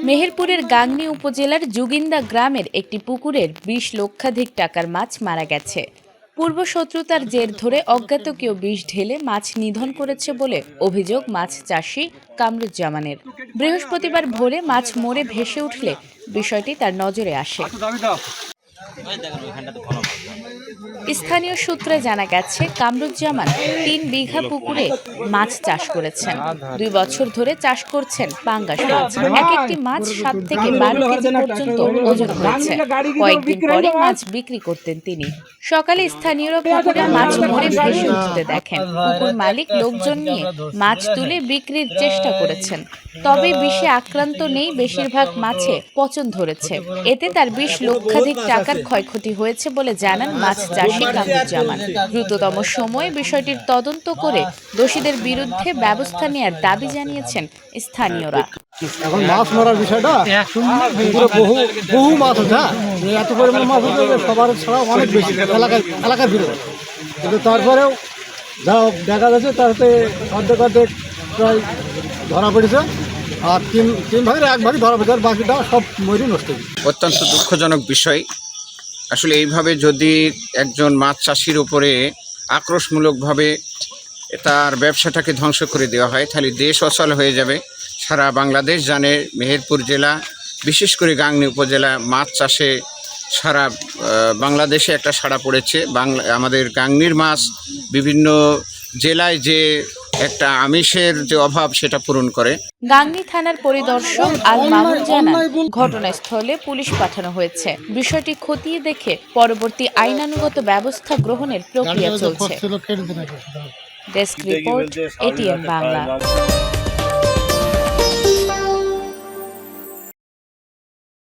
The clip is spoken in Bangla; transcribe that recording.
মেহেরপুরের গাংনী উপজেলার জুগিন্দা গ্রামের একটি পুকুরের ২০ লক্ষাধিক টাকার মাছ মারা গেছে। পূর্ব শত্রুতার জের ধরে অজ্ঞাত কেউ বিষ ঢেলে মাছ নিধন করেছে বলে অভিযোগ মাছ চাষি কামরুজ্জামানের। বৃহস্পতিবার ভোরে মাছ মরে ভেসে উঠলে বিষয়টি তার নজরে আসে। স্থানীয় সূত্রে জানা গেছে, কামরুজ্জামান ৩ বিঘা পুকুরে মাছ চাষ করেছেন। ২ বছর ধরে চাষ করছেন পাঙ্গাস মাছ। এক একটি মাছ ৭ থেকে ১২ কেজি পর্যন্ত ওজন হয়েছে। কয়েকদিন পরে মাছ বিক্রি করতেন তিনি। সকালে স্থানীয়রা পুকুরে মাছ মরে ভেসে উঠতে দেখেন। পুকুর মালিক লোকজন নিয়ে মাছ তুলে বিক্রির চেষ্টা করেছেন। তবে বিষে আক্রান্ত নেই, বেশিরভাগ মাছে পচন ধরেছে। এতে তার ২০ লক্ষাধিক টাকার ক্ষয়ক্ষতি হয়েছে বলে জানান মাছ চাষি কামরুজ্জামান। দ্রুততম সময়ে বিষয়টির তদন্ত করে দোষীদের বিরুদ্ধে ব্যবস্থা নেওয়ার দাবি জানিয়েছেন স্থানীয়রা। এখন মাছ মারার বিষয়টা বহু মাছ হচ্ছে, এত পরিমাণ মাছ হচ্ছে সবার ছাড়া অনেক বেশি এলাকার ভিতরে, কিন্তু তারপরেও যা দেখা যাচ্ছে তাতে অর্ধেক প্রায় ধরা পড়েছে, আর তিন ভাগের এক ভাগই ধরা পড়েছে, আর বাকিটা সব মরি নষ্ট হয়েছে। অত্যন্ত দুঃখজনক বিষয়। আসলে এইভাবে যদি একজন মাছ চাষির উপরে আক্রোশমূলকভাবে তার ব্যবসাটাকে ধ্বংস করে দেওয়া হয়, তাহলে দেশ অচল হয়ে যাবে। সারা বাংলাদেশ জানে মেহেরপুর জেলা, বিশেষ করে গাংনী উপজেলা মাছ চাষে সারা বাংলাদেশে একটা সাড়া পড়েছে। আমাদের গাংনীর মাছ বিভিন্ন জেলায় যে একটা আমিষের যে অভাব সেটা পূরণ করে। গাংনী থানার পরিদর্শক আল মামুন জানান, ঘটনাস্থলে পুলিশ পাঠানো হয়েছে। বিষয়টি খতিয়ে দেখে পরবর্তী আইনানুগত ব্যবস্থা গ্রহণের প্রক্রিয়া চলছে। Desk report, ATN Bangla.